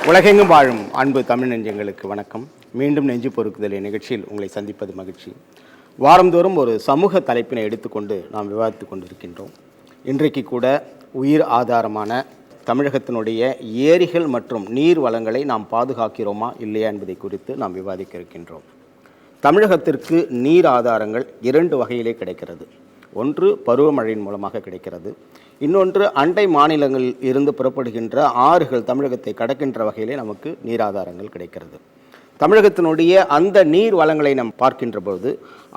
உலகெங்கும் வாழும் அன்பு தமிழ் நெஞ்சங்களுக்கு வணக்கம். மீண்டும் நெஞ்சு பொறுக்குதல் நிகழ்ச்சியில் உங்களை சந்திப்பது மகிழ்ச்சி. வாரந்தோறும் ஒரு சமூக தலைப்பினை எடுத்துக்கொண்டு நாம் விவாதித்து கொண்டிருக்கின்றோம். இன்றைக்கு கூட உயிர் ஆதாரமான தமிழகத்தினுடைய ஏரிகள் மற்றும் நீர் வளங்களை நாம் பாதுகாக்கிறோமா இல்லையா என்பதை குறித்து நாம் விவாதிக்க இருக்கின்றோம். தமிழகத்திற்கு நீர் ஆதாரங்கள் இரண்டு வகையிலே கிடைக்கிறது. ஒன்று பருவமழையின் மூலமாக கிடைக்கிறது, இன்னொன்று அண்டை மாநிலங்களில் இருந்து புறப்படுகின்ற ஆறுகள் தமிழகத்தை கடக்கின்ற வகையிலே நமக்கு நீராதாரங்கள் கிடைக்கிறது. தமிழகத்தினுடைய அந்த நீர் வளங்களை நாம் பார்க்கின்ற பொழுது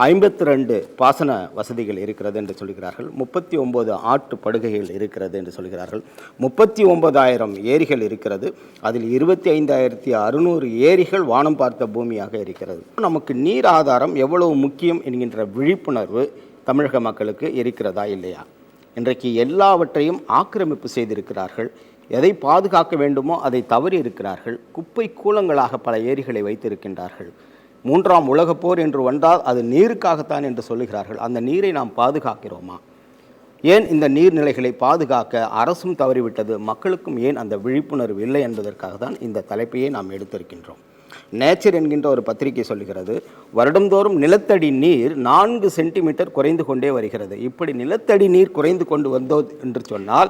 52 பாசன வசதிகள் இருக்கிறது என்று சொல்கிறார்கள், 39 ஆற்று படுகைகள் இருக்கிறது என்று சொல்கிறார்கள், 39,000 ஏரிகள் இருக்கிறது, அதில் 25,600 ஏரிகள் வானம் பார்த்த பூமியாக இருக்கிறது. நமக்கு நீர் ஆதாரம் எவ்வளவு முக்கியம் என்கின்ற விழிப்புணர்வு தமிழக மக்களுக்கு இருக்கிறதா இல்லையா? இன்றைக்கு எல்லாவற்றையும் ஆக்கிரமிப்பு செய்திருக்கிறார்கள். எதை பாதுகாக்க வேண்டுமோ அதை தவறி இருக்கிறார்கள். குப்பை கூலங்களாக பல ஏரிகளை வைத்திருக்கின்றார்கள். 3ஆம் உலகப் போர் என்று வந்தால் அது நீருக்காகத்தான் என்று சொல்லுகிறார்கள். அந்த நீரை நாம் பாதுகாக்கிறோமா? ஏன் இந்த நீர்நிலைகளை பாதுகாக்க அரசும் தவறிவிட்டது, மக்களுக்கும் ஏன் அந்த விழிப்புணர்வு இல்லை என்பதற்காக தான் இந்த தலைப்பையே நாம் எடுத்திருக்கின்றோம். நேச்சர் என்கின்ற ஒரு பத்திரிகை சொல்லுகிறது, வருடந்தோறும் நிலத்தடி நீர் 4 சென்டிமீட்டர் குறைந்து கொண்டே வருகிறது. இப்படி நிலத்தடி நீர் குறைந்து கொண்டு வந்தோம் என்று சொன்னால்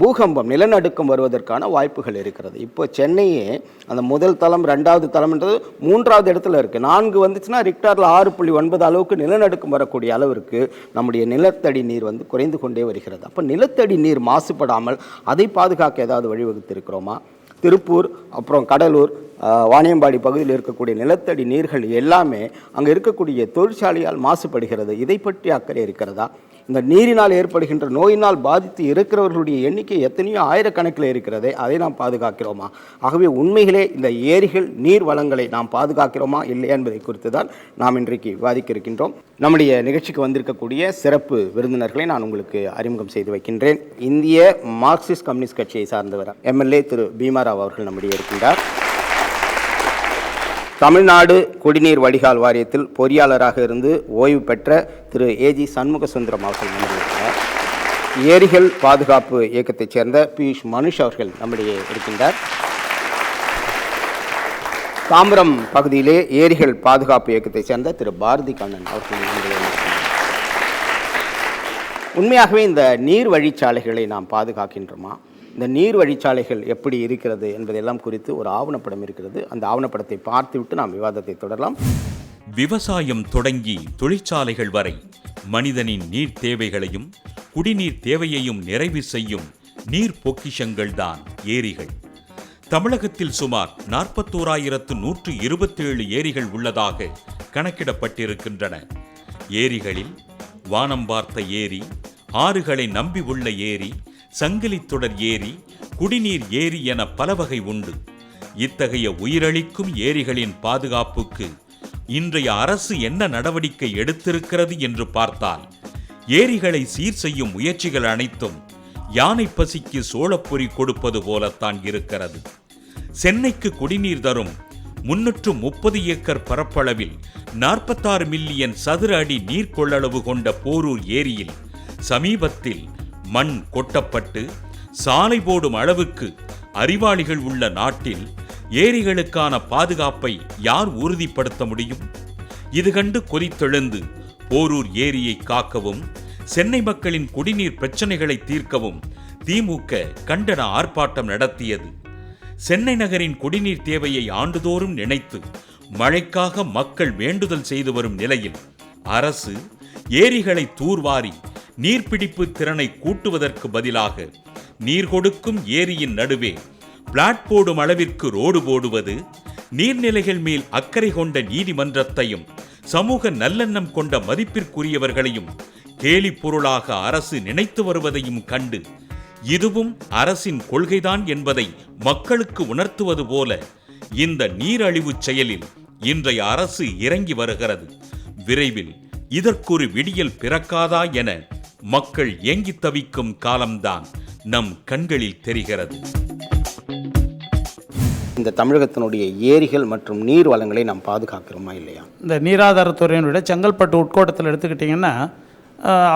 பூகம்பம், நிலநடுக்கம் வருவதற்கான வாய்ப்புகள் இருக்கிறது. இப்போ சென்னையே அந்த முதல் தளம் 2வது தளம்ன்றது 3வது இடத்துல இருக்குது. 4 வந்துச்சுன்னா ரிக்டாரில் 6.9 அளவுக்கு நிலநடுக்கம் வரக்கூடிய அளவிற்கு நம்முடைய நிலத்தடி நீர் குறைந்து கொண்டே வருகிறது. அப்போ நிலத்தடி நீர் மாசுபடாமல் அதை பாதுகாக்க ஏதாவது வழிவகுத்து இருக்கிறோமா? திருப்பூர், அப்புறம் கடலூர், வாணியம்பாடி பகுதியில் இருக்கக்கூடிய நிலத்தடி நீர்கள் எல்லாமே அங்கே இருக்கக்கூடிய தொழிற்சாலையால் மாசுபடுகிறது. இதை பற்றி அக்கறை இருக்கிறதா? இந்த நீரினால் ஏற்படுகின்ற நோயினால் பாதித்து இருக்கிறவர்களுடைய எண்ணிக்கை எத்தனையோ ஆயிரக்கணக்கில் இருக்கிறதே, அதை நாம் பாதுகாக்கிறோமா? ஆகவே உண்மையிலே இந்த ஏரிகள் நீர் வளங்களை நாம் பாதுகாக்கிறோமா இல்லையா என்பதை குறித்து தான் நாம் இன்றைக்கு விவாதிக்க இருக்கின்றோம். நம்முடைய நிகழ்ச்சிக்கு வந்திருக்கக்கூடிய சிறப்பு விருந்தினர்களை நான் உங்களுக்கு அறிமுகம் செய்து வைக்கின்றேன். இந்திய மார்க்சிஸ்ட் கம்யூனிஸ்ட் கட்சியை சார்ந்தவர் எம்எல்ஏ திரு பீமாராவ் அவர்கள் நம்முடைய இருக்கின்றார். தமிழ்நாடு குடிநீர் வடிகால் வாரியத்தில் பொறியாளராக இருந்து ஓய்வு பெற்ற திரு ஏஜி சண்முக சுந்தரம் அவர்கள் இருக்கிறார். ஏரிகள் பாதுகாப்பு இயக்கத்தைச் சேர்ந்த பியூஷ் மனுஷ் அவர்கள் நம்முடைய இருக்கின்றார். தாம்பரம் பகுதியிலே ஏரிகள் பாதுகாப்பு இயக்கத்தைச் சேர்ந்த திரு பாரதி கண்ணன் அவர்கள் நம்முடைய இருக்கின்றார். உண்மையாகவே இந்த நீர் வழிச்சாலைகளை நாம் பாதுகாக்கின்றோமா? இந்த நீர் வழிச்சாலைகள் எப்படி இருக்கிறது என்பதெல்லாம் குறித்து ஒரு ஆவணப்படம் இருக்கிறது. அந்த ஆவணப்படத்தை பார்த்துவிட்டு நாம் விவாதத்தை தொடரலாம். விவசாயம் தொடங்கி தொழிற்சாலைகள் வரை மனிதனின் நீர் தேவைகளையும் குடிநீர் தேவையையும் நிறைவு செய்யும் நீர் பொக்கிஷங்கள் தான் ஏரிகள். தமிழகத்தில் சுமார் 41,127 ஏரிகள் உள்ளதாக கணக்கிடப்பட்டிருக்கின்றன. ஏரிகளில் வானம் பார்த்த ஏரி, ஆறுகளை நம்பி உள்ள ஏரி, சங்கிலி தொடர் ஏரி, குடிநீர் ஏரி என பல வகை உண்டு. இத்தகைய உயிரளிக்கும் ஏரிகளின் பாதுகாப்புக்கு இன்றைய அரசு என்ன நடவடிக்கை எடுத்திருக்கிறது என்று பார்த்தால், ஏரிகளை சீர் செய்யும் முயற்சிகள் அனைத்தும் யானை பசிக்கு சோளப்பொறி கொடுப்பது போலத்தான் இருக்கிறது. சென்னைக்கு குடிநீர் தரும் 330 ஏக்கர் பரப்பளவில் 46 மில்லியன் சதுர அடி நீர் கொள்ளளவு கொண்ட போரூர் ஏரியில் சமீபத்தில் மண் கொட்டப்பட்டு சாலை போடும் அளவுக்கு அறிவாளிகள் உள்ள நாட்டில் ஏரிகளுக்கான பாதுகாப்பை யார் உறுதிப்படுத்த முடியும்? இது கண்டு கொதித்தெழுந்து போரூர் ஏரியை காக்கவும் சென்னை மக்களின் குடிநீர் பிரச்சனைகளை தீர்க்கவும் திமுக கண்டன ஆர்ப்பாட்டம் நடத்தியது. சென்னை நகரின் குடிநீர் தேவையை ஆண்டுதோறும் நினைத்து மழைக்காக மக்கள் வேண்டுதல் செய்து வரும் நிலையில் அரசு ஏரிகளை தூர்வாரி நீர்பிடிப்பு திறனை கூட்டுவதற்கு பதிலாக நீர் கொடுக்கும் ஏரியின் நடுவே பிளாட் போடும் அளவிற்கு ரோடு போடுவது, நீர்நிலைகள் மேல் அக்கறை கொண்ட நீதிமன்றத்தையும் சமூக நல்லெண்ணம் கொண்ட மதிப்பிற்குரியவர்களையும் கேலி பொருளாக அரசு நினைத்து வருவதையும் கண்டு இதுவும் அரசின் கொள்கைதான் என்பதை மக்களுக்கு உணர்த்துவது போல இந்த நீரழிவு செயலில் இன்றைய அரசு இறங்கி வருகிறது. விரைவில் இதற்கொரு விடியல் பிறக்காதா என மக்கள் ஏங்கி தவிக்கும் காலம்தான் நம் கண்களில் தெரிகிறது. இந்த தமிழகத்தினுடைய ஏரிகள் மற்றும் நீர் வளங்களை நாம் பாதுகாக்கிறோமா இல்லையா? இந்த நீராதாரத்துறையினுடைய செங்கல்பட்டு உட்கோட்டத்தில் எடுத்துக்கிட்டிங்கன்னா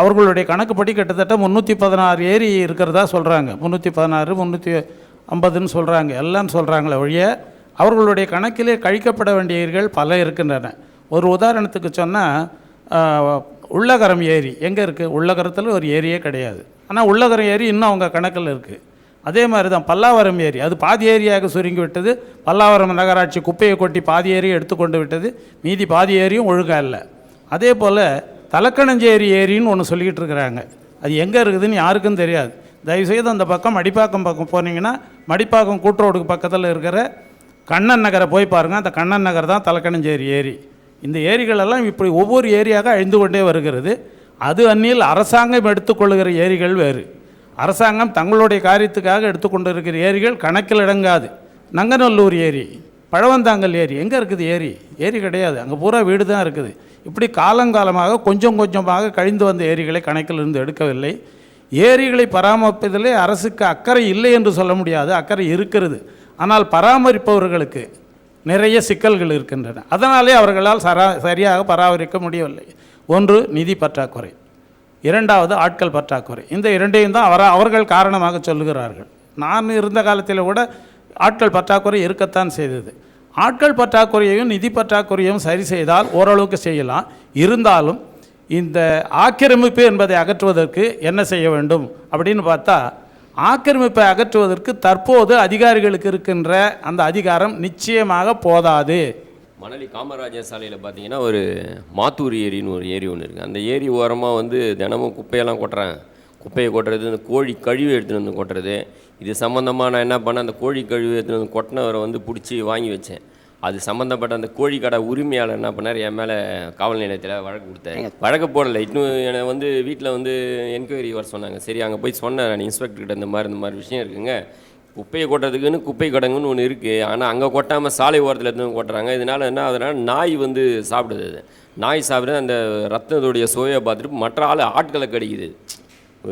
அவர்களுடைய கணக்குப்படி கிட்டத்தட்ட 316 ஏரி இருக்கிறதா சொல்கிறாங்க. 316, 50ன்னு சொல்கிறாங்க, எல்லாம் சொல்கிறாங்களே ஒழிய அவர்களுடைய கணக்கிலே கழிக்கப்பட வேண்டிய ஏரிகள் பல இருக்கின்றன. ஒரு உதாரணத்துக்கு சொன்னால் உள்ளகரம் ஏரி எங்கே இருக்குது? உள்ளகரத்தில் ஒரு ஏரியே கிடையாது. ஆனால் உள்ளகரம் ஏரி இன்னும் அவங்க கணக்கில் இருக்குது. அதே மாதிரி தான் பல்லாவரம் ஏரி, அது பாதி ஏரியாக சுருங்கி விட்டது. பல்லாவரம் நகராட்சி குப்பையை கொட்டி பாதி ஏரியை எடுத்துக்கொண்டு விட்டது, மீதி பாதி ஏரியும் ஒழுங்காக இல்லை. அதே போல் தலக்கணஞ்சேரி ஏரின்னு ஒன்று சொல்லிக்கிட்டு இருக்கிறாங்க. அது எங்கே இருக்குதுன்னு யாருக்கும் தெரியாது. தயவுசெய்து அந்த பக்கம் மடிப்பாக்கம் பக்கம் போனீங்கன்னா மடிப்பாக்கம் கூட்டுரோடுக்கு பக்கத்தில் இருக்கிற கண்ணன் நகரை போய் பாருங்கள். அந்த கண்ணன் நகர் தான் தலக்கணஞ்சேரி ஏரி. இந்த ஏரிகளெல்லாம் இப்படி ஒவ்வொரு ஏரியாக அழிந்து கொண்டே வருகிறது. அது அந்நில் அரசாங்கம் எடுத்துக்கொள்ளுகிற ஏரிகள் வேறு. அரசாங்கம் தங்களுடைய காரியத்துக்காக எடுத்துக்கொண்டு இருக்கிற ஏரிகள் கணக்கில் அடங்காது. நங்கநல்லூர் ஏரி, பழவந்தாங்கல் ஏரி எங்கே இருக்குது? ஏரி கிடையாது, அங்கே பூரா வீடு தான் இருக்குது. இப்படி காலங்காலமாக கொஞ்சம் கொஞ்சமாக கழிந்து வந்த ஏரிகளை கணக்கிலிருந்து எடுக்கவில்லை. ஏரிகளை பராமரிப்பதிலே அரசுக்கு அக்கறை இல்லை என்று சொல்ல முடியாது, அக்கறை இருக்கிறது. ஆனால் பராமரிப்பவர்களுக்கு நிறைய சிக்கல்கள் இருக்கின்றன. அதனாலே அவர்களால் சரியாக பராமரிக்க முடியவில்லை. ஒன்று நிதி பற்றாக்குறை, இரண்டாவது ஆட்கள் பற்றாக்குறை. இந்த இரண்டையும் தான் அவர்கள் காரணமாக சொல்லுகிறார்கள். நான் இருந்த காலத்தில் கூட ஆட்கள் பற்றாக்குறை இருக்கத்தான் செய்தது. ஆட்கள் பற்றாக்குறையையும் நிதி பற்றாக்குறையும் சரி செய்தால் ஓரளவுக்கு செய்யலாம். இருந்தாலும் இந்த ஆக்கிரமிப்பு என்பதை அகற்றுவதற்கு என்ன செய்ய வேண்டும் அப்படின்னு பார்த்தா, ஆக்கிரமிப்பை அகற்றுவதற்கு தற்போது அதிகாரிகளுக்கு இருக்கின்ற அந்த அதிகாரம் நிச்சயமாக போதாது. மணலி காமராஜர் சாலையில் பார்த்தீங்கன்னா ஒரு மாத்தூர் ஏரின்னு ஒரு ஏரி ஒன்று இருக்குது. அந்த ஏரி ஓரமாக வந்து தினமும் குப்பையெல்லாம் கொட்டுறாங்க. குப்பையை கொட்டுறது, இந்த கோழி கழிவு எடுத்துகிட்டு வந்து கொட்டுறது. இது சம்மந்தமாக நான் என்ன பண்ணேன், அந்த கோழி கழிவு எடுத்துகிட்டு வந்து கொட்டினவரை வந்து பிடிச்சி வாங்கி வச்சேன். அது சம்மந்தப்பட்ட அந்த கோழி கடை உரிமையாளர் என்ன பண்ணார், என் மேலே காவல் நிலையத்தில் வழக்கு கொடுத்தாரு. வழக்கு போடலை. இன்னும் என்னை வந்து வீட்டில் வந்து என்கொயரி வர சொன்னாங்க. சரி, அங்கே போய் சொன்னேன் நான் இன்ஸ்பெக்டர்கிட்ட, இந்த மாதிரி விஷயம் இருக்குங்க, குப்பையை கொட்டுறதுக்குன்னு குப்பை கடங்குன்னு ஒன்று இருக்குது, ஆனால் அங்கே கொட்டாமல் சாலை ஓரத்தில் எடுத்து கொட்டுறாங்க. இதனால் என்ன, அதனால் நாய் வந்து சாப்பிடுது. அது நாய் சாப்பிட்றது அந்த ரத்தத்துடைய சுவையை பார்த்துட்டு மற்ற ஆட்களை கடிக்குது.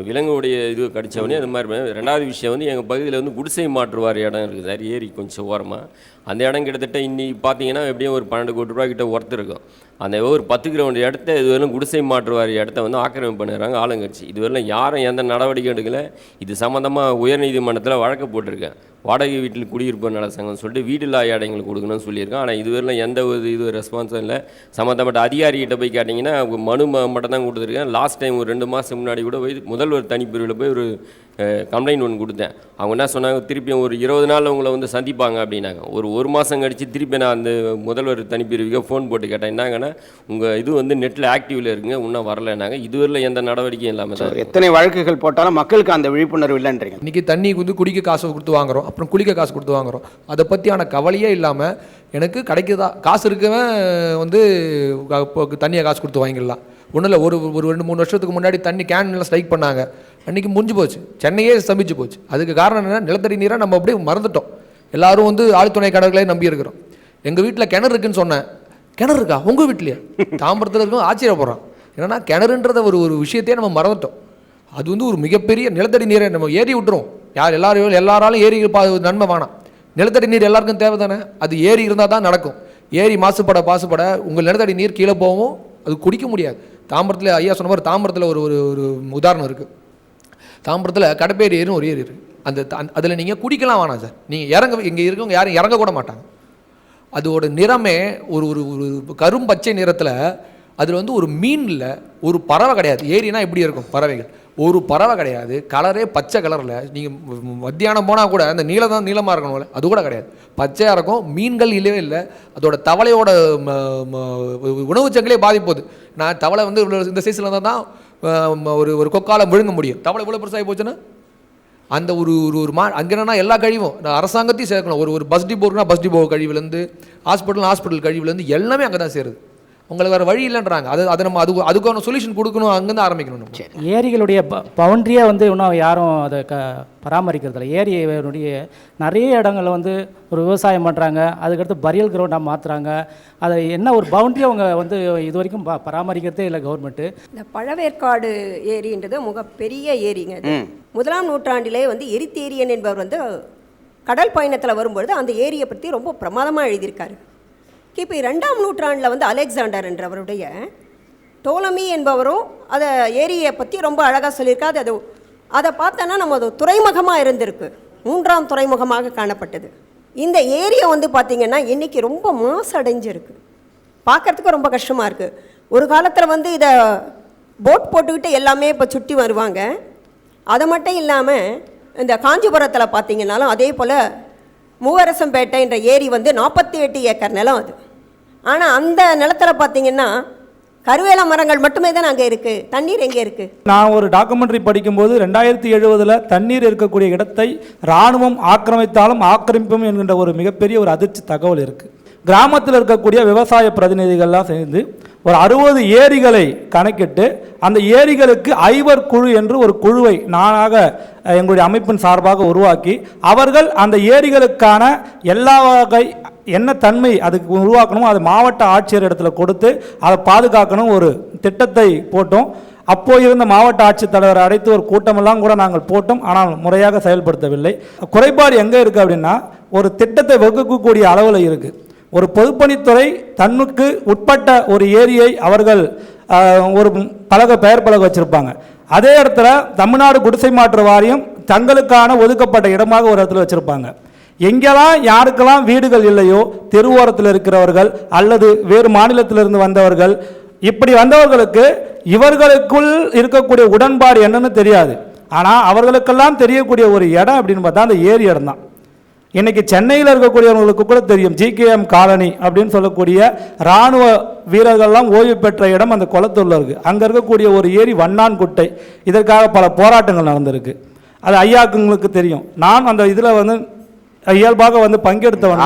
விலங்குடைய இது கடித்தவொடனே அது மாதிரி. ரெண்டாவது விஷயம் வந்து எங்கள் பகுதியில் வந்து குடிசை மாற்றுவார் இடம் இருக்குது சார், ஏரி கொஞ்சம் ஓரமாக. அந்த இடம் கிட்டத்தட்ட இன்றைக்கி பார்த்தீங்கன்னா எப்படியும் ஒரு 12 கோடி ரூபா கிட்ட ஒர்த்து இருக்கும். அந்த ஒரு 10 கிரவுண்ட் இடத்த இதுவரையிலும் குடிசை மாற்றுவார் இடத்த வந்து ஆக்கிரமிப்பு பண்ணுறாங்க ஆளுங்கட்சி. இதுவரையிலும் யாரும் எந்த நடவடிக்கை எடுக்கலை. இது சம்மந்தமாக உயர்நீதிமன்றத்தில் வழக்கு போட்டிருக்கேன். வாடகை வீட்டில் குடியிருப்போர் நல சங்கம்னு சொல்லிட்டு வீடில்லா ஏழைங்களுக்கு கொடுக்கணும்னு சொல்லியிருக்கேன். ஆனால் இதுவரையிலும் எந்த ஒரு இது ரெஸ்பான்ஸும் இல்லை. சம்மந்தப்பட்ட அதிகாரிகிட்ட போய் கேட்டிங்கன்னா மனு மட்டும் தான் கொடுத்துருக்கேன். லாஸ்ட் டைம் ஒரு 2 மாதம் முன்னாடி கூட போய் முதல்வர் தனிப்பிரிவில் போய் ஒரு கம்ப்ளைண்ட் ஒன்று கொடுத்தேன். அவங்க என்ன சொன்னாங்க, திருப்பியும் ஒரு 20 நாள் உங்களை வந்து சந்திப்பாங்க அப்படின்னாங்க. ஒரு மாதம் கழித்து திருப்பி நான் அந்த முதல்வர் தனிப்பிரிவுக்கு ஃபோன் போட்டு கேட்டேன். என்னங்கன்னா, உங்கள் இது வந்து நெட்டில் ஆக்டிவில் இருக்குங்க, இன்னும் வரலைன்னாங்க. இதுவரையில் எந்த நடவடிக்கையும் இல்லாமல் தான். எத்தனை வழக்குகள் போட்டாலும் மக்களுக்கு அந்த விழிப்புணர்வு இல்லைன்றீங்க. இன்றைக்கி தண்ணி வந்து குடிக்க காசு கொடுத்து வாங்குகிறோம், அப்புறம் குளிக்க காசு கொடுத்து வாங்குகிறோம். அதை பற்றியான கவலையே இல்லாமல் எனக்கு கிடைக்குதா, காசு இருக்கவன் வந்து தண்ணியை காசு கொடுத்து வாங்கிடலாம். ஒன்றும் இல்லை, ஒரு 2-3 வருஷத்துக்கு முன்னாடி தண்ணி கேன்லாம் ஸ்ட்ரைக் பண்ணாங்க. அன்றைக்கி முடிஞ்சு போச்சு, சென்னையே ஸ்தம்பிச்சு போச்சு. அதுக்கு காரணம் என்னென்னா, நிலத்தடி நீரை நம்ம அப்படியே மறந்துட்டோம். எல்லோரும் வந்து ஆழ்துணை கிணறுகளே நம்பி இருக்கிறோம். எங்கள் வீட்டில் கிணறு இருக்குன்னு சொன்னேன். கிணறு இருக்கா உங்கள் வீட்லையே? தாம்பரத்தில் இருக்கும், ஆச்சரியப்படுறோம். என்னென்னா கிணறுன்றத ஒரு விஷயத்தையே நம்ம மறந்துட்டோம். அது வந்து ஒரு மிகப்பெரிய நிலத்தடி நீரை நம்ம ஏறி விட்டுரும். எல்லாராலும் ஏரி நன்மை வேணாம். நிலத்தடி நீர் எல்லாருக்கும் தேவை தானே. அது ஏரி இருந்தால் தான் நடக்கும். ஏரி மாசுபட உங்கள் நிலத்தடி நீர் கீழே போகவும் அது குடிக்க முடியாது. தாம்பரத்தில் ஐயா சொன்ன மாதிரி தாம்பரத்தில் ஒரு உதாரணம் இருக்குது. தாம்பரத்தில் கடப்பேரி ஏரின்னு ஒரு ஏரி இருக்குது. அதில் நீங்கள் குடிக்கலாம் வேணாம் சார். நீங்கள் இங்கே இருக்கவங்க யாரும் இறங்க கூட மாட்டாங்க. அதோட நிறமே ஒரு கரும்பச்சை நிறத்தில். அதில் வந்து ஒரு மீன் இல்லை, ஒரு பறவை கிடையாது. ஏரினா எப்படி இருக்கும் பறவைகள், ஒரு பறவை கிடையாது. கலரே பச்சை கலரில். நீங்கள் மத்தியானம் போனால் கூட அந்த நீளமாக இருக்கணும்ல, அது கூட கிடையாது, பச்சையாக இருக்கும். மீன்கள் இல்லவே இல்லை. அதோட தவளையோட உணவு சங்கிலே பாதிப்போகுது. நான் தவளை வந்து இந்த சைஸில் இருந்தால் தான் ஒரு கொக்கால விழுங்க முடியும். தவளை இவ்வளோ பெருசாகி போச்சுன்னா அந்த ஒரு அங்கே என்னன்னா எல்லா கழிவும் அரசாங்கத்தையும் சேர்க்கணும். ஒரு பஸ் டிப்போ இருக்குன்னா பஸ் டிப்போ கழிவுலேருந்து ஹாஸ்பிட்டல் கழிவுலேருந்து எல்லாமே அங்கே தான் சேருது. உங்களுக்கு வேறு வழி இல்லைன்றாங்க. அதை நம்ம அதுக்கான சொல்யூஷன் கொடுக்கணும், அங்கேருந்து ஆரம்பிக்கணும். ஏரிகளுடைய பவுண்ட்ரியை வந்து இன்னும் யாரும் அதை பராமரிக்கிறதில்ல. ஏரியுடைய நிறைய இடங்களில் வந்து ஒரு விவசாயம் பண்ணுறாங்க, அதுக்கடுத்து பரியல் கிரவுண்டாக மாற்றுறாங்க. அதை என்ன ஒரு பவுண்ட்ரி அவங்க வந்து இது வரைக்கும் பராமரிக்கிறதே இல்லை கவர்மெண்ட்டு. இந்த பழவேற்காடு ஏரின்றது மிகப்பெரிய ஏரிங்க. 1ஆம் நூற்றாண்டிலே வந்து எரித்தேரியன் என்பவர் வந்து கடல் பயணத்தில் வரும்பொழுது அந்த ஏரியை பற்றி ரொம்ப பிரமாதமாக எழுதியிருக்காரு. கிபி 2ஆம் நூற்றாண்டில் வந்து அலெக்சாண்டர் என்றவருடைய டோலமி என்பவரும் அதை ஏரியை பற்றி ரொம்ப அழகாக சொல்லியிருக்காரு. அதை பார்த்தோன்னா நம்ம அது துறைமுகமாக இருந்திருக்கு. மூன்றாம் துறைமுகமாக காணப்பட்டது. இந்த ஏரியை வந்து பார்த்திங்கன்னா இன்றைக்கி ரொம்ப மாசடைஞ்சிருக்கு, பார்க்குறதுக்கு ரொம்ப கஷ்டமாக இருக்குது. ஒரு காலத்தில் வந்து இதை போட் போட்டுக்கிட்டு எல்லாமே இப்போ சுற்றி வருவாங்க. அது மட்டும் இல்லாமல் இந்த காஞ்சிபுரத்தில் பார்த்திங்கனாலும் அதே போல் மூவரசம்பேட்டை என்ற ஏரி வந்து 48 ஏக்கர் நிலம் அது. ஆனால் அந்த நிலத்தில் பார்த்திங்கன்னா கருவேல மரங்கள் மட்டுமே தான் அங்கே இருக்குது. தண்ணீர் எங்கே இருக்குது? நான் ஒரு டாக்குமெண்ட்ரி படிக்கும்போது 2070 தண்ணீர் இருக்கக்கூடிய இடத்தை இராணுவம் ஆக்கிரமித்தாலும் ஆக்கிரமிப்பும் என்கின்ற ஒரு மிகப்பெரிய ஒரு அதிர்ச்சி தகவல் இருக்குது. கிராமத்தில் இருக்கக்கூடிய விவசாய பிரதிநிதிகள்லாம் சேர்ந்து ஒரு 60 ஏரிகளை கணக்கிட்டு அந்த ஏரிகளுக்கு ஐவர் குழு என்று ஒரு குழுவை நானாக எங்களுடைய அமைப்பின் சார்பாக உருவாக்கி அவர்கள் அந்த ஏரிகளுக்கான எல்லா வகை என்ன தன்மை அதுக்கு உருவாக்கணுமோ அதை மாவட்ட ஆட்சியர் இடத்துல கொடுத்து அதை பாதுகாக்கணும் ஒரு திட்டத்தை போட்டோம். அப்போ இருந்த மாவட்ட ஆட்சித்தலைவரை அழைத்து ஒரு கூட்டமெல்லாம் கூட நாங்கள் போட்டோம். ஆனால் முறையாக செயல்படுத்தவில்லை. குறைபாடு எங்கே இருக்குது அப்படின்னா, ஒரு திட்டத்தை வகுக்கக்கூடிய அளவில் இருக்குது. ஒரு பொதுப்பணித்துறை தன்னுக்கு உட்பட்ட ஒரு ஏரியை அவர்கள் ஒரு பெயர் பலகை வச்சுருப்பாங்க. அதே இடத்துல தமிழ்நாடு குடிசை மாற்று வாரியம் தங்களுக்கான ஒதுக்கப்பட்ட இடமாக ஒரு இடத்துல வச்சுருப்பாங்க. எங்கெல்லாம் யாருக்கெல்லாம் வீடுகள் இல்லையோ, தெருவோரத்தில் இருக்கிறவர்கள் அல்லது வேறு மாநிலத்திலிருந்து வந்தவர்கள், இப்படி வந்தவர்களுக்கு இவர்களுக்குள் இருக்கக்கூடிய உடன்பாடு என்னன்னு தெரியாது. ஆனால் அவர்களுக்கெல்லாம் தெரியக்கூடிய ஒரு இடம் அப்படின்னு பார்த்தா அந்த ஏரி இடம் தான். இன்றைக்கி சென்னையில் இருக்கக்கூடியவங்களுக்கு கூட தெரியும், GKM காலனி அப்படின்னு சொல்லக்கூடிய இராணுவ வீரர்கள்லாம் ஓய்வு பெற்ற இடம் அந்த குளத்தூரில் இருக்குது. அங்கே இருக்கக்கூடிய ஒரு ஏரி வண்ணான்குட்டை. இதற்காக பல போராட்டங்கள் நடந்திருக்கு. அது ஐயாக்குங்களுக்கு தெரியும். நான் அந்த இதில் வந்து இயல்பாக வந்து பங்கெடுத்தவன்.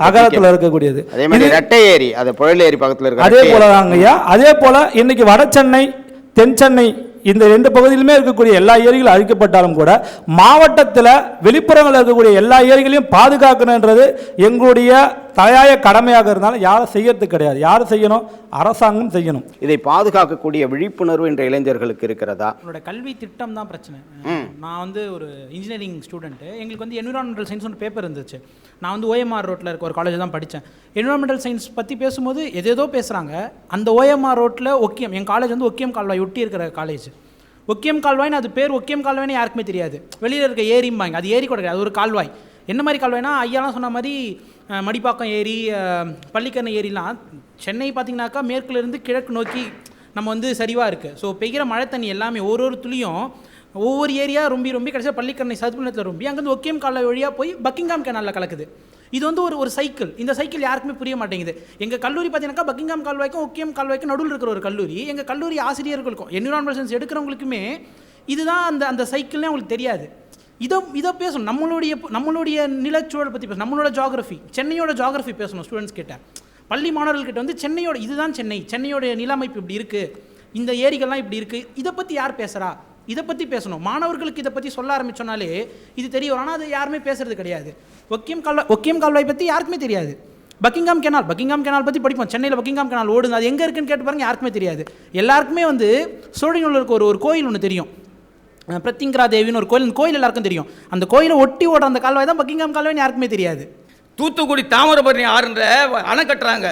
அகரத்தில் இருக்கக்கூடியது இரட்டை ஏரி, அது புழல் ஏரி பக்கத்தில் இருக்கு. அதே போல தாங்க ஐயா. அதே போல இன்னைக்கு வட சென்னை, தென் சென்னை இந்த 2 பகுதியிலுமே இருக்கக்கூடிய எல்லா ஏரிகளும் அழிக்கப்பட்டாலும் கூட மாவட்டத்தில் வெளிப்புறங்களில் இருக்கக்கூடிய எல்லா ஏரிகளையும் பாதுகாக்கணுன்றது எங்களுடைய தலையாய கடமையாக இருந்தாலும் யாரும் செய்யறது கிடையாது. யாரும் செய்யணும்? அரசாங்கம் செய்யணும். இதை பாதுகாக்கக்கூடிய விழிப்புணர்வு என்ற இளைஞர்களுக்கு இருக்கிறதா? என்னோட கல்வி திட்டம் தான் பிரச்சனை. நான் வந்து ஒரு இன்ஜினியரிங் ஸ்டூடெண்ட்டு. எங்களுக்கு வந்து என்விரான்மெண்டல் சயின்ஸ் ஒரு பேப்பர் இருந்துச்சு. நான் வந்து OMR ரோட்டில் இருக்க ஒரு காலேஜ் தான் படித்தேன். என்விரான்மெண்டல் சயின்ஸ் பற்றி பேசும்போது எதேதோ பேசுகிறாங்க. அந்த OMR ரோட்டில் ஒக்கியம், என் காலேஜ் வந்து ஒக்கியம் கால்வாய் ஒட்டி இருக்கிற காலேஜ். ஒக்கியம் கால்வாய்னு அது பேர் ஒக்கியம் கால்வாய்னு யாருக்குமே தெரியாது. வெளியில் இருக்க ஏரிம்பாங்க, அது ஏரி கூட கிடையாது, அது ஒரு கால்வாய். என்ன மாதிரி கால்வாய்னா, ஐயாலாம் சொன்ன மாதிரி மடிப்பாக்கம் ஏரி, பள்ளிக்கரணை ஏரிலாம் சென்னை பார்த்திங்கனாக்கா மேற்குலேருந்து கிழக்கு நோக்கி நம்ம வந்து சரிவாக இருக்குது. ஸோ பெய்கிற மழை தண்ணி எல்லாமே ஒரு துளியும் ஒவ்வொரு ஏரியா ரொம்ப கடைசியாக பள்ளிக்கரணை சதுப்புநிலத்தில் ரொம்ப அங்கேருந்து ஒக்கியம் கால்வாய் வழியாக போய் பக்கிங்காம் கேனாலில் கலக்குது. இது வந்து ஒரு சைக்கிள். இந்த சைக்கிள் யாருக்குமே புரிய மாட்டேங்குது. எங்கள் கல்லூரி பார்த்தீங்கன்னாக்கா பக்கிங்காம் கால்வாய்க்கும் ஒக்கியம் கால்வாய்க்கும் நடுவில் இருக்கிற ஒரு கல்லூரி. எங்கள் கல்லூரி ஆசிரியர்களுக்கும் என்விரான்மெண்டல் சயின்ஸ் எடுக்கிறவங்களுக்குமே இதுதான் அந்த சைக்கிள்னே அவங்களுக்கு தெரியாது. இதை பேசணும். நம்மளுடைய நிலச்சூழல் பற்றி பேசணும், நம்மளோட ஜியாகிரஃபி, சென்னையோட ஜியாகிரஃபி பேசணும் ஸ்டூடெண்ட்ஸ் கிட்ட. பள்ளி மாணவர்கள்கிட்ட வந்து இதுதான் சென்னையோட நிலமைப்பு இப்படி இருக்குது, இந்த ஏரிகள்லாம் இப்படி இருக்குது, இதை பற்றி யார் பேசுகிறா, இதை பற்றி பேசணும். மாணவர்களுக்கு இதை பற்றி சொல்ல ஆரம்பிச்சோன்னாலே இது தெரிய வரும். ஆனால் அது யாருமே பேசுறது கிடையாது. ஒக்கியம் கால்வாய் பற்றி யாருக்குமே தெரியாது. பக்கிங்காம் கேனால் பற்றி படிப்போம். சென்னையில் பக்கிங்காம் கேனால் ஓடுது, அது எங்கே இருக்குன்னு கேட்டு பாருங்க, யாருக்குமே தெரியாது. எல்லாருக்குமே வந்து சோழிங்கநல்லூர் இருக்க ஒரு கோயில் ஒன்று தெரியும், பிரத்திங்கரா தேவின்னு ஒரு கோயில் எல்லாருக்கும் தெரியும். அந்த கோயிலை ஒட்டி ஓடுற அந்த கால்வாய் தான் பக்கிங்காம் கால்வாய்னு யாருக்குமே தெரியாது. தூத்துக்குடி தாமிரபரணி ஆறுன்ற அணை கட்டுறாங்க.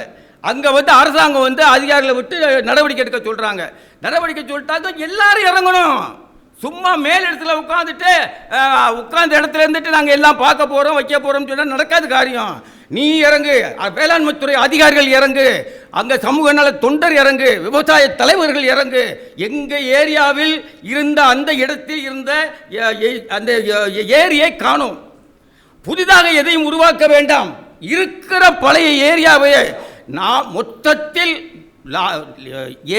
அங்கே வந்து அரசாங்கம் வந்து அதிகாரிகளை விட்டு நடவடிக்கை எடுக்க சொல்கிறாங்க. நடவடிக்கை சொல்லிட்டாங்க, எல்லாரும் இறங்கணும். சும்மா மேல் இடத்துல உட்கார்ந்த இடத்துல இருந்துட்டு நாங்கள் எல்லாம் பார்க்க போகிறோம் வைக்க போகிறோம்னு சொன்னால் நடக்காது காரியம். நீ இறங்கு, வேளாண்மைத்துறை அதிகாரிகள் இறங்கு, அங்கே சமூக நல தொண்டர் இறங்கு, விவசாய தலைவர்கள் இறங்கு. எங்கள் ஏரியாவில் இருந்த அந்த இடத்தில் இருந்த அந்த ஏரியை காணும். புதிதாக எதையும் உருவாக்க வேண்டாம். இருக்கிற பழைய ஏரியாவை நான் மொத்தத்தில்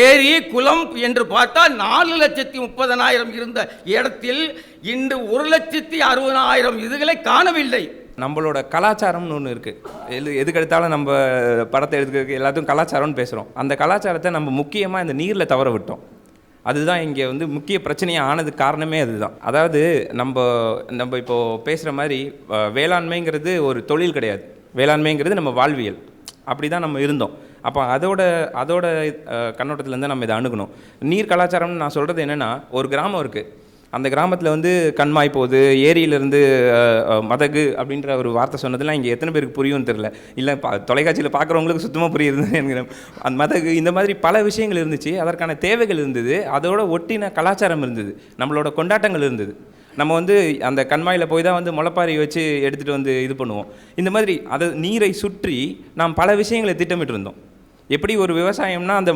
ஏரி குளம் என்று பார்த்தால் 4,30,000 இருந்த இடத்தில் இன்று 1,60,000 இதுகளை காணவில்லை. நம்மளோட கலாச்சாரம்னு ஒன்று இருக்குது. எதுக்கெடுத்தாலும் நம்ம படத்தை எடுத்துக்கிறதுக்கு எல்லாத்தையும் கலாச்சாரம்னு பேசுகிறோம். அந்த கலாச்சாரத்தை நம்ம முக்கியமாக இந்த நீரில் தவற விட்டோம். அதுதான் இங்கே வந்து முக்கிய பிரச்சனையாக ஆனதுக்கு காரணமே அதுதான். அதாவது நம்ம இப்போது பேசுகிற மாதிரி வேளாண்மைங்கிறது ஒரு தொழில் கிடையாது. வேளாண்மைங்கிறது நம்ம வாழ்வியல். அப்படி தான் நம்ம இருந்தோம். அப்போ அதோட கண்ணோட்டத்துலேருந்து நம்ம இதை அணுகணும். நீர் கலாச்சாரம்னு நான் சொல்கிறது என்னென்னா, ஒரு கிராமம் இருக்குது, அந்த கிராமத்தில் வந்து கண்மாய் போகுது, ஏரியிலேருந்து மதகு அப்படின்ற ஒரு வார்த்தை சொன்னதெல்லாம் இங்கே எத்தனை பேருக்கு புரியும்னு தெரில. இல்லை தொலைக்காட்சியில் பார்க்குறவங்களுக்கு சுத்தமாக புரியுதுன்னு நினைக்கிறேன். அந்த மதகு இந்த மாதிரி பல விஷயங்கள் இருந்துச்சு. அதற்கான தேவைகள் இருந்தது, அதோட ஒட்டின கலாச்சாரம் இருந்தது, நம்மளோட கொண்டாட்டங்கள் இருந்தது. நம்ம வந்து அந்த கண்மாயில் போய் தான் வந்து முளைப்பாரி வச்சு எடுத்துகிட்டு வந்து இது பண்ணுவோம். இந்த மாதிரி அதை நீரை சுற்றி நாம் பல விஷயங்களை திட்டமிட்டிருந்தோம். எப்படி ஒரு விவசாயம்னா அந்த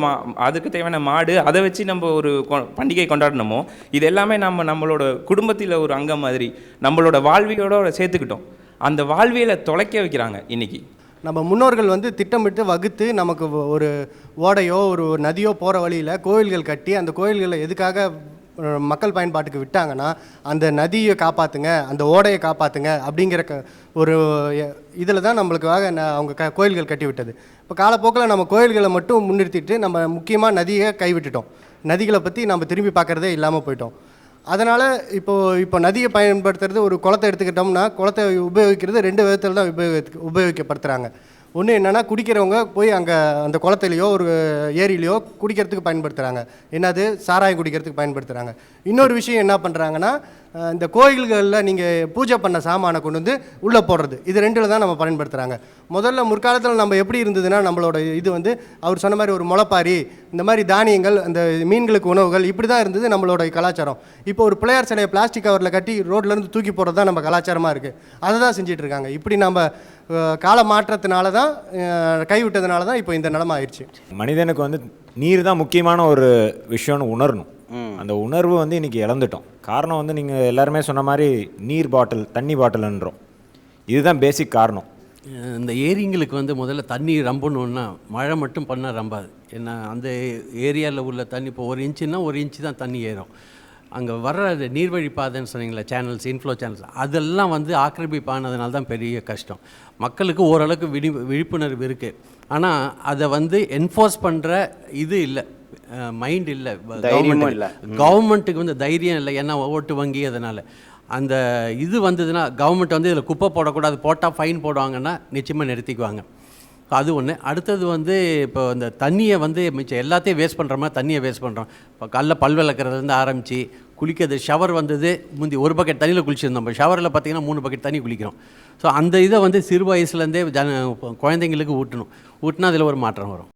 அதுக்கு தேவையான மாடு, அதை வச்சு நம்ம ஒரு பண்டிகை கொண்டாடணுமோ, இது எல்லாமே நம்மளோட குடும்பத்தில் ஒரு அங்கம் மாதிரி நம்மளோட வாழ்வியலோட சேர்த்துக்கிட்டோம். அந்த வாழ்வியலை தொலைக்க வைக்கிறாங்க இன்றைக்கி. நம்ம முன்னோர்கள் வந்து திட்டமிட்டு வகுத்து நமக்கு ஒரு ஓடையோ ஒரு நதியோ போகிற வழியில் கோயில்கள் கட்டி அந்த கோயில்களை எதுக்காக மக்கள் பயன்பாட்டுக்கு விட்டாங்கன்னா, அந்த நதியை காப்பாற்றுங்க, அந்த ஓடையை காப்பாற்றுங்க அப்படிங்கிற ஒரு இதில் தான் நம்மளுக்காக அவங்க கோயில்கள் கட்டி விட்டது. இப்போ காலப்போக்கில் நம்ம கோயில்களை மட்டும் முன்னிறுத்திட்டு நம்ம முக்கியமாக நதியை கைவிட்டுட்டோம். நதிகளை பற்றி நம்ம திரும்பி பார்க்குறதே இல்லாமல் போயிட்டோம். அதனால் இப்போ நதியை பயன்படுத்துறது, ஒரு குளத்தை எடுத்துக்கிட்டோம்னா குளத்தை உபயோகிக்கிறது 2 விதத்தில் தான் உபயோகிக்கப்படுத்துகிறாங்க. ஒன்று என்னென்னா, குடிக்கிறவங்க போய் அங்கே அந்த குளத்துலையோ ஒரு ஏரியிலையோ குடிக்கிறதுக்கு பயன்படுத்துகிறாங்க. என்னது, சாராயம் குடிக்கிறதுக்கு பயன்படுத்துகிறாங்க. இன்னொரு விஷயம் என்ன பண்ணுறாங்கன்னா, இந்த கோயில்களில் நீங்கள் பூஜை பண்ண சாமானை கொண்டு வந்து உள்ளே போடுறது. இது 2ல் தான் நம்ம பயன்படுத்துகிறாங்க. முதல்ல முற்காலத்தில் நம்ம எப்படி இருந்ததுன்னா, நம்மளோட இது வந்து அவர் சொன்ன மாதிரி ஒரு முளைப்பாரி, இந்த மாதிரி தானியங்கள், அந்த மீன்களுக்கு உணவுகள், இப்படி தான் இருந்தது நம்மளோட கலாச்சாரம். இப்போ ஒரு பிள்ளையார் சிலையை பிளாஸ்டிக் கவரில் கட்டி ரோட்லேருந்து தூக்கி போடுறது தான் நம்ம கலாச்சாரமாக இருக்குது. அதை தான் செஞ்சிட்டு இருக்காங்க. இப்படி நம்ம கால மாற்றத்தினால தான், கைவிட்டதுனால தான் இப்போ இந்த நிலைமை ஆயிடுச்சு. மனிதனுக்கு வந்து நீர் தான் முக்கியமான ஒரு விஷயம்னு உணரணும். அந்த உணர்வு வந்து இன்றைக்கி இழந்துட்டோம். காரணம் வந்து நீங்கள் எல்லாருமே சொன்ன மாதிரி நீர் பாட்டில், தண்ணி பாட்டில்ன்றோம். இதுதான் பேசிக் காரணம். இந்த ஏரிங்களுக்கு வந்து முதல்ல தண்ணி ரம்பணுன்னா மழை மட்டும் பண்ணால் ரம்பாது. ஏன்னா அந்த ஏரியாவில் உள்ள தண்ணி இப்போ 1 இன்ச்சுன்னா 1 இன்ச்சு தான் தண்ணி ஏறும். அங்கே வர்ற நீர்வழி பாதைன்னு சொன்னீங்களா, சேனல்ஸ், இன்ஃப்ளோ சேனல்ஸ், அதெல்லாம் வந்து ஆக்கிரமிப்பானதுனால தான் பெரிய கஷ்டம். மக்களுக்கு ஓரளவுக்கு விழிப்புணர்வு இருக்குது. ஆனால் அதை வந்து என்ஃபோர்ஸ் பண்ணுற இது இல்லை, மைண்ட் இல்லை, கவர்மெண்ட்டுக்கு வந்து தைரியம் இல்லை. ஏன்னா ஓட்டு வங்கி, அதனால் அந்த இது வந்ததுன்னா கவர்மெண்ட் வந்து இதில் குப்பை போடக்கூடாது, போட்டால் ஃபைன் போடுவாங்கன்னா நிச்சயமாக நிறுத்திக்குவாங்க. அது ஒன்று. அடுத்தது வந்து இப்போ இந்த தண்ணியை வந்து மிச்சம் எல்லாத்தையும் வேஸ்ட் பண்ணுற மாதிரி தண்ணியை வேஸ்ட் பண்ணுறோம். இப்போ காலைல பல் விளக்குறதுலேருந்து ஆரம்பித்து குளிக்கிறது, ஷவர் வந்தது, முந்தி 1 பக்கெட் தண்ணியில் குளிச்சிருந்தோம். இப்போ ஷவரில் பார்த்திங்கன்னா 3 பக்கெட் தண்ணி குளிக்கிறோம். ஸோ அந்த இதை வந்து சிறு வயசுலேருந்தே குழந்தைங்களுக்கு ஊட்டணும். ஊட்டினா அதில் ஒரு மாற்றம் வரும்.